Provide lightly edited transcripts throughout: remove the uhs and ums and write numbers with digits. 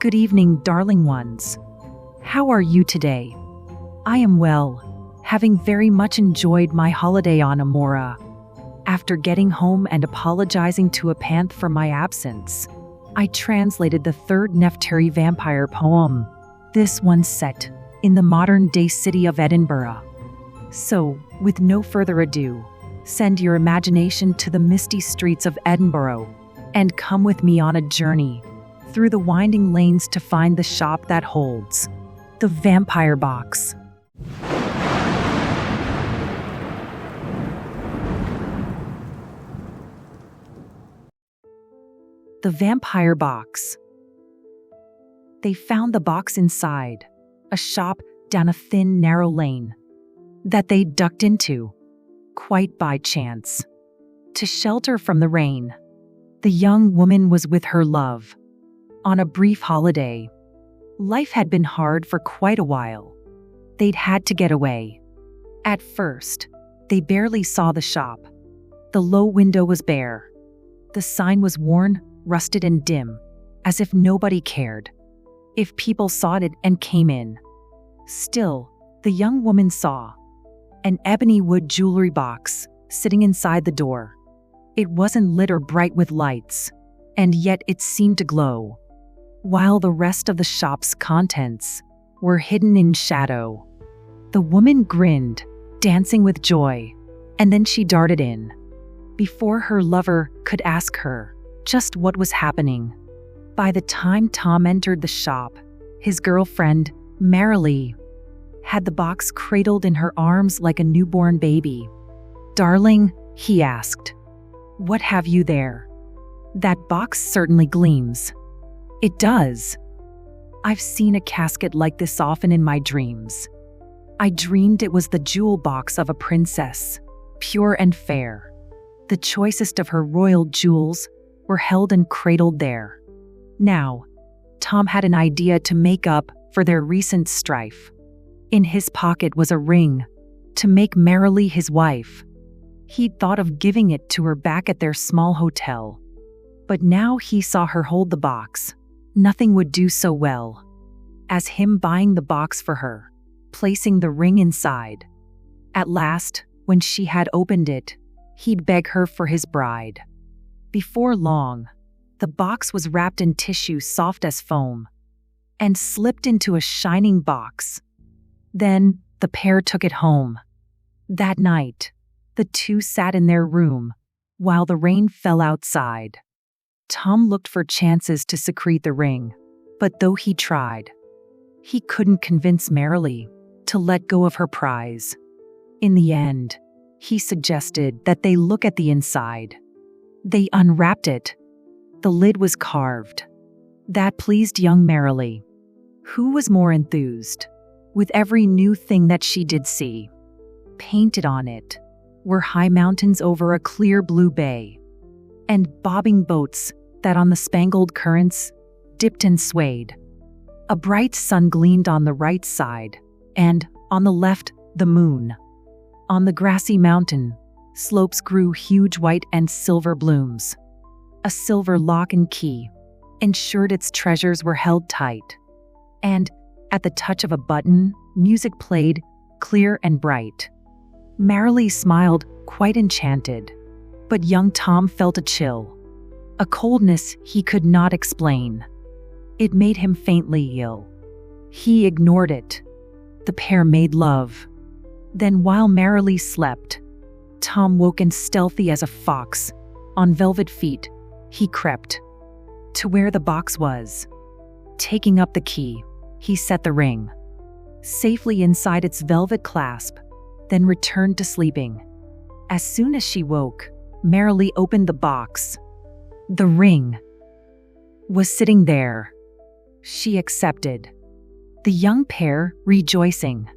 Good evening, darling ones. How are you today? I am well, having very much enjoyed my holiday on Amora. After getting home and apologizing to a panth for my absence, I translated the third Nefteri vampire poem, this one set in the modern-day city of Edinburgh. So, with no further ado, send your imagination to the misty streets of Edinburgh and come with me on a journey through the winding lanes to find the shop that holds the vampire box. The vampire box. They found the box inside a shop down a thin, narrow lane that they ducked into, quite by chance. To shelter from the rain, the young woman was with her love on a brief holiday. Life had been hard for quite a while. They'd had to get away. At first, they barely saw the shop. The low window was bare. The sign was worn, rusted and dim, as if nobody cared if people saw it and came in. Still, the young woman saw an ebony wood jewelry box sitting inside the door. It wasn't lit or bright with lights, and yet it seemed to glow, while the rest of the shop's contents were hidden in shadow. The woman grinned, dancing with joy, and then she darted in, before her lover could ask her just what was happening. By the time Tom entered the shop, his girlfriend, Marilee, had the box cradled in her arms like a newborn baby. "Darling," he asked, "what have you there?" "That box certainly gleams." "It does. I've seen a casket like this often in my dreams. I dreamed it was the jewel box of a princess, pure and fair. The choicest of her royal jewels were held and cradled there." Now, Tom had an idea to make up for their recent strife. In his pocket was a ring to make Marilee his wife. He'd thought of giving it to her back at their small hotel. But now he saw her hold the box. Nothing would do so well as him buying the box for her, placing the ring inside. At last, when she had opened it, he'd beg her for his bride. Before long, the box was wrapped in tissue soft as foam and slipped into a shining box. Then the pair took it home. That night, the two sat in their room while the rain fell outside. Tom looked for chances to secrete the ring, but though he tried, he couldn't convince Marilee to let go of her prize. In the end, he suggested that they look at the inside. They unwrapped it. The lid was carved. That pleased young Marilee, who was more enthused with every new thing that she did see. Painted on it were high mountains over a clear blue bay, and bobbing boats that on the spangled currents dipped and swayed. A bright sun gleamed on the right side, and, on the left, the moon. On the grassy mountain slopes grew huge white and silver blooms. A silver lock and key ensured its treasures were held tight. And, at the touch of a button, music played, clear and bright. Marilee smiled, quite enchanted. But young Tom felt a chill, a coldness he could not explain. It made him faintly ill. He ignored it. The pair made love. Then while Marilee slept, Tom woke and stealthy as a fox, on velvet feet, he crept to where the box was. Taking up the key, he set the ring safely inside its velvet clasp, then returned to sleeping. As soon as she woke, Marilee opened the box. The ring was sitting there. She accepted. The young pair, rejoicing,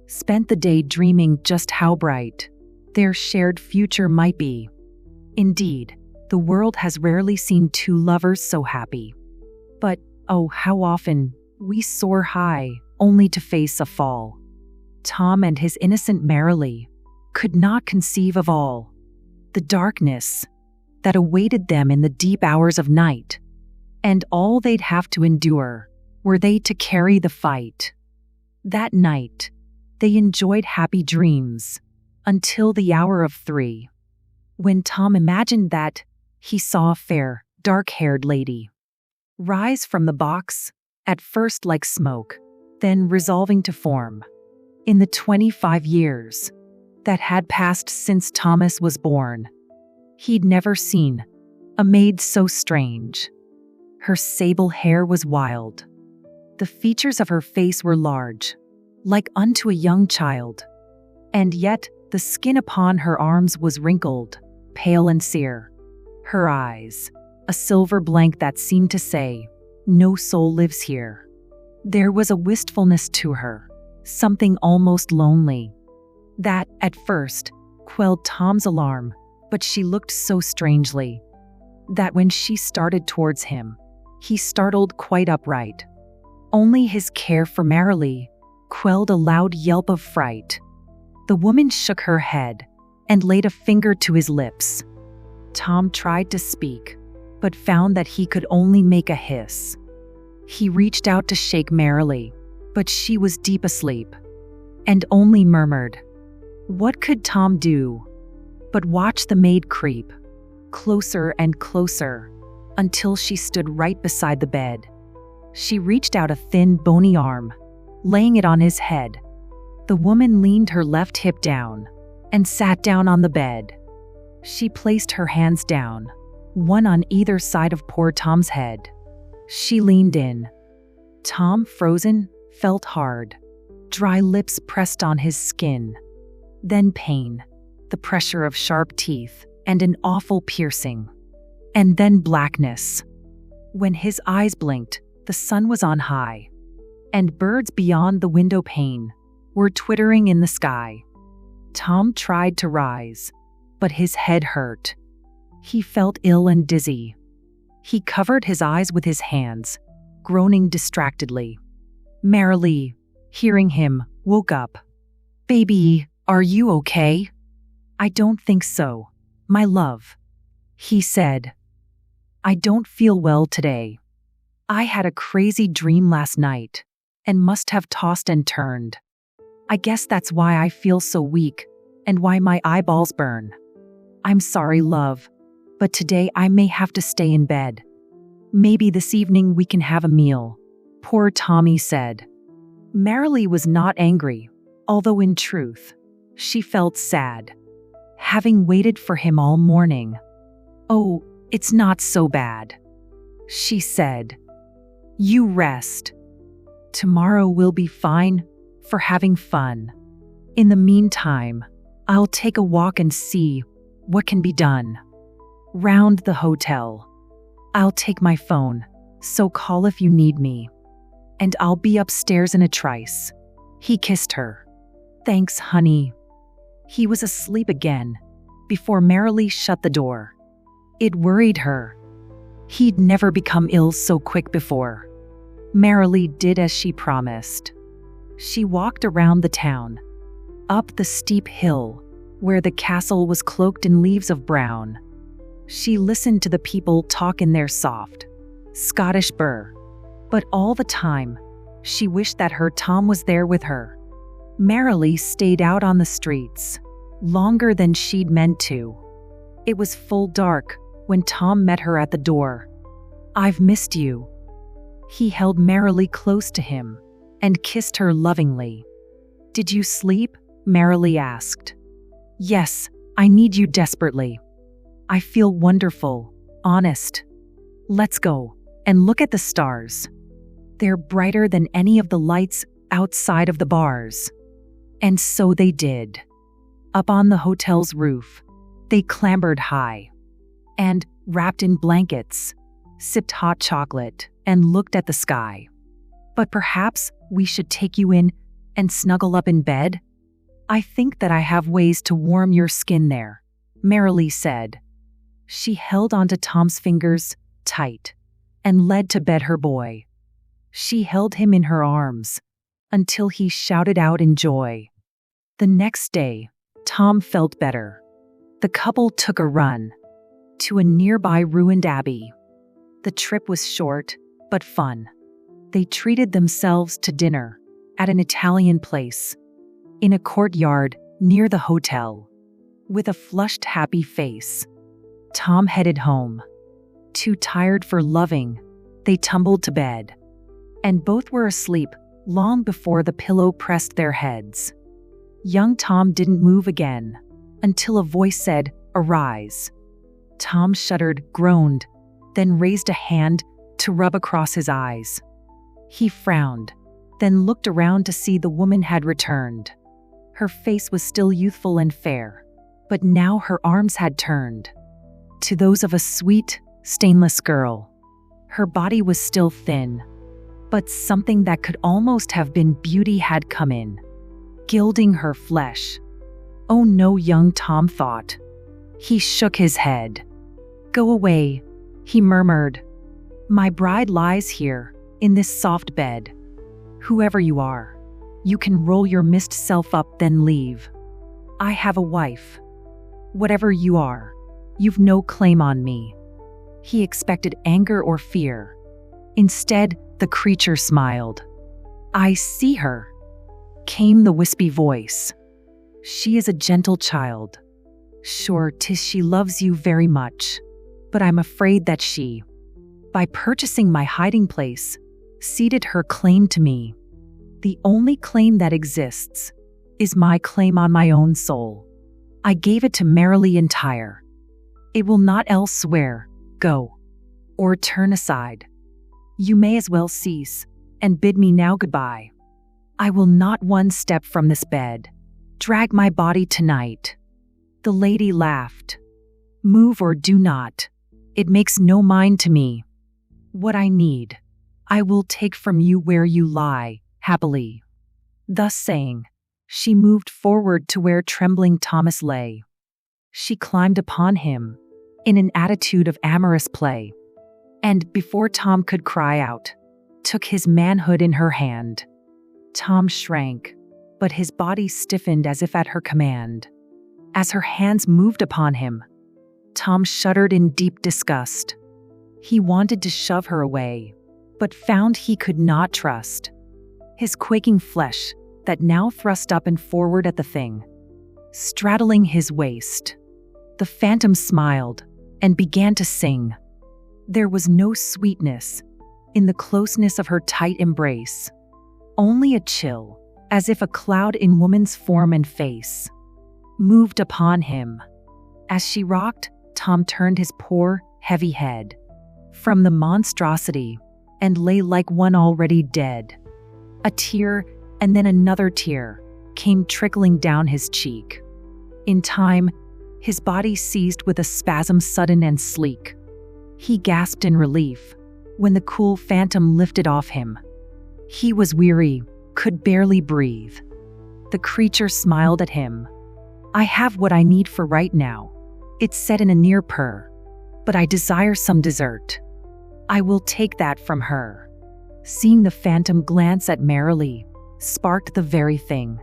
spent the day dreaming just how bright their shared future might be. Indeed, the world has rarely seen two lovers so happy. But, oh, how often we soar high only to face a fall. Tom and his innocent Marilee could not conceive of all the darkness that awaited them in the deep hours of night. and all they'd have to endure were they to carry the fight. That night, they enjoyed happy dreams until the hour of 3, when Tom imagined that he saw a fair, dark-haired lady rise from the box, at first like smoke, then resolving to form. In the 25 years that had passed since Thomas was born, he'd never seen a maid so strange. Her sable hair was wild. The features of her face were large, like unto a young child, and yet the skin upon her arms was wrinkled, pale and sere. Her eyes, a silver blank that seemed to say, "No soul lives here." There was a wistfulness to her, something almost lonely, that, at first, quelled Tom's alarm, but she looked so strangely that when she started towards him, he startled quite upright. Only his care for Marilee quelled a loud yelp of fright. The woman shook her head and laid a finger to his lips. Tom tried to speak, but found that he could only make a hiss. He reached out to shake Marilee, but she was deep asleep, and only murmured. What could Tom do but watch the maid creep closer and closer until she stood right beside the bed? She reached out a thin, bony arm, laying it on his head. The woman leaned her left hip down and sat down on the bed. She placed her hands down, one on either side of poor Tom's head. She leaned in. Tom, frozen, felt hard. Dry lips pressed on his skin. Then pain, the pressure of sharp teeth, and an awful piercing. And then blackness. When his eyes blinked, the sun was on high, and birds beyond the window pane were twittering in the sky. Tom tried to rise, but his head hurt. He felt ill and dizzy. He covered his eyes with his hands, groaning distractedly. Marilee, hearing him, woke up. "Baby, are you okay?" "I don't think so, my love," he said. "I don't feel well today. I had a crazy dream last night and must have tossed and turned. I guess that's why I feel so weak and why my eyeballs burn. I'm sorry, love, but today I may have to stay in bed. Maybe this evening we can have a meal," poor Tommy said. Marilee was not angry, although in truth, she felt sad, having waited for him all morning. "Oh, it's not so bad," she said. "You rest. Tomorrow will be fine for having fun. In the meantime, I'll take a walk and see what can be done round the hotel. I'll take my phone, so call if you need me. And I'll be upstairs in a trice." He kissed her. "Thanks, honey." He was asleep again before Marilee shut the door. It worried her. He'd never become ill so quick before. Marilee did as she promised. She walked around the town, up the steep hill, where the castle was cloaked in leaves of brown. She listened to the people talk in their soft, Scottish burr. But all the time, she wished that her Tom was there with her. Marilee stayed out on the streets, longer than she'd meant to. It was full dark when Tom met her at the door. "I've missed you." He held Marilee close to him and kissed her lovingly. "Did you sleep?" Marilee asked. "Yes, I need you desperately. I feel wonderful, honest. Let's go and look at the stars. They're brighter than any of the lights outside of the bars." And so they did. Up on the hotel's roof, they clambered high and, wrapped in blankets, sipped hot chocolate and looked at the sky. "But perhaps we should take you in and snuggle up in bed? I think that I have ways to warm your skin there," Marilee said. She held onto Tom's fingers tight and led to bed her boy. She held him in her arms until he shouted out in joy. The next day, Tom felt better. The couple took a run to a nearby ruined abbey. The The trip was short, but fun. They treated themselves to dinner at an Italian place in a courtyard near the hotel. With a flushed, happy face, Tom headed home. Too tired for loving, they tumbled to bed. And both were asleep long before the pillow pressed their heads. Young Tom didn't move again until a voice said, "Arise." Tom shuddered, groaned, then raised a hand to rub across his eyes. He frowned, then looked around to see the woman had returned. Her face was still youthful and fair, but now her arms had turned to those of a sweet, stainless girl. Her body was still thin, but something that could almost have been beauty had come in, gilding her flesh. Oh no, young Tom thought. He shook his head. "Go away," he murmured. "My bride lies here, in this soft bed. Whoever you are, you can roll your mist self up, then leave. I have a wife. Whatever you are, you've no claim on me." He expected anger or fear. Instead, the creature smiled. "I see her," came the wispy voice. "She is a gentle child. Sure, 'tis she loves you very much, but I'm afraid that she, by purchasing my hiding place, ceded her claim to me. The only claim that exists is my claim on my own soul. I gave it to Merrily entire. It will not else swear, go, or turn aside. You may as well cease and bid me now goodbye. I will not one step from this bed, drag my body tonight." The lady laughed. "Move or do not. It makes no mind to me. What I need, I will take from you where you lie, happily." Thus saying, she moved forward to where trembling Thomas lay. She climbed upon him, in an attitude of amorous play, and before Tom could cry out, took his manhood in her hand. Tom shrank, but his body stiffened as if at her command. As her hands moved upon him, Tom shuddered in deep disgust. He wanted to shove her away, but found he could not trust his quaking flesh that now thrust up and forward at the thing, straddling his waist. The phantom smiled and began to sing. There was no sweetness in the closeness of her tight embrace, only a chill, as if a cloud in woman's form and face moved upon him. As she rocked, Tom turned his poor, heavy head from the monstrosity and lay like one already dead. A tear, and then another tear, came trickling down his cheek. In time, his body seized with a spasm sudden and sleek. He gasped in relief when the cool phantom lifted off him. He was weary, could barely breathe. The creature smiled at him. "I have what I need for right now," it said in a near purr, "but I desire some dessert. I will take that from her." Seeing the phantom glance at Merrily sparked the very thing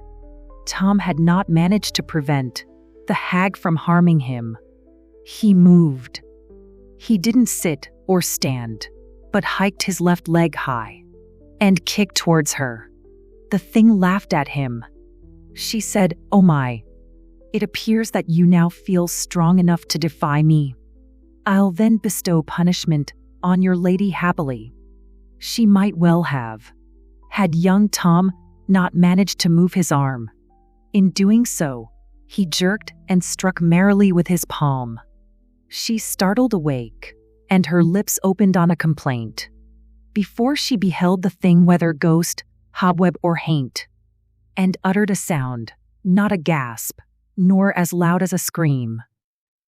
Tom had not managed to prevent the hag from harming him. He moved. He didn't sit or stand, but hiked his left leg high and kicked towards her. The thing laughed at him. She said, "Oh my, it appears that you now feel strong enough to defy me. I'll then bestow punishment on your lady happily." She might well have, had young Tom not managed to move his arm. In doing so, he jerked and struck Merrily with his palm. She startled awake, and her lips opened on a complaint, before she beheld the thing, whether ghost, hobweb, or haint, and uttered a sound, not a gasp, nor as loud as a scream.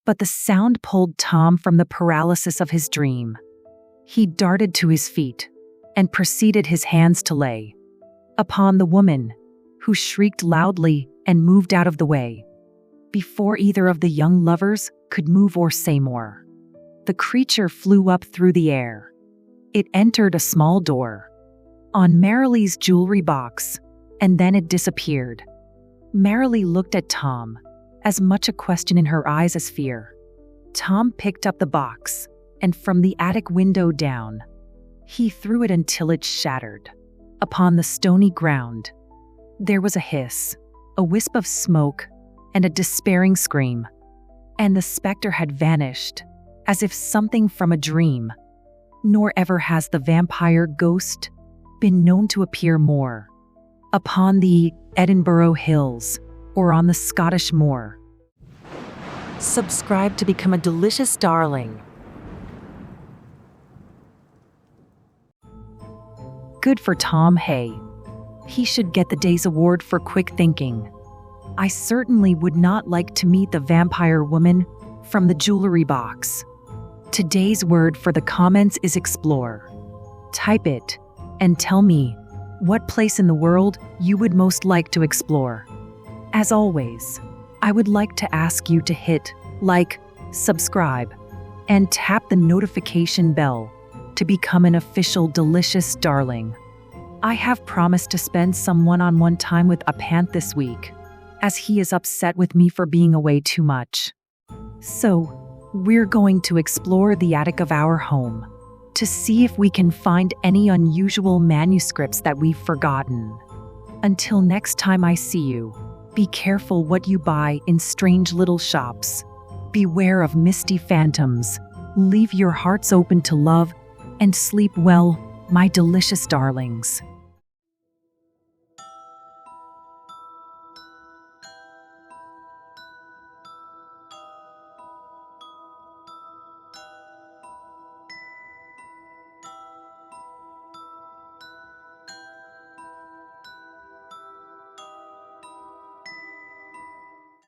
But the sound pulled Tom from the paralysis of his dream. He darted to his feet, and proceeded his hands to lay upon the woman, who shrieked loudly and moved out of the way. Before either of the young lovers could move or say more, the creature flew up through the air. It entered a small door on Merrily's jewelry box, and then it disappeared. Merrily looked at Tom, as much a question in her eyes as fear. Tom picked up the box and from the attic window down, he threw it until it shattered. Upon the stony ground, there was a hiss, a wisp of smoke, and a despairing scream, and the specter had vanished, as if something from a dream. Nor ever has the vampire ghost been known to appear more upon the Edinburgh hills or on the Scottish moor. Subscribe to become a delicious darling. Good for Tom Hay. He should get the day's award for quick thinking. I certainly would not like to meet the vampire woman from the jewelry box. Today's word for the comments is explore. Type it and tell me what place in the world you would most like to explore. As always, I would like to ask you to hit like, subscribe, and tap the notification bell to become an official delicious darling. I have promised to spend some one-on-one time with Apant this week, as he is upset with me for being away too much. So, we're going to explore the attic of our home to see if we can find any unusual manuscripts that we've forgotten. Until next time I see you, be careful what you buy in strange little shops. Beware of misty phantoms. Leave your hearts open to love and sleep well, my delicious darlings.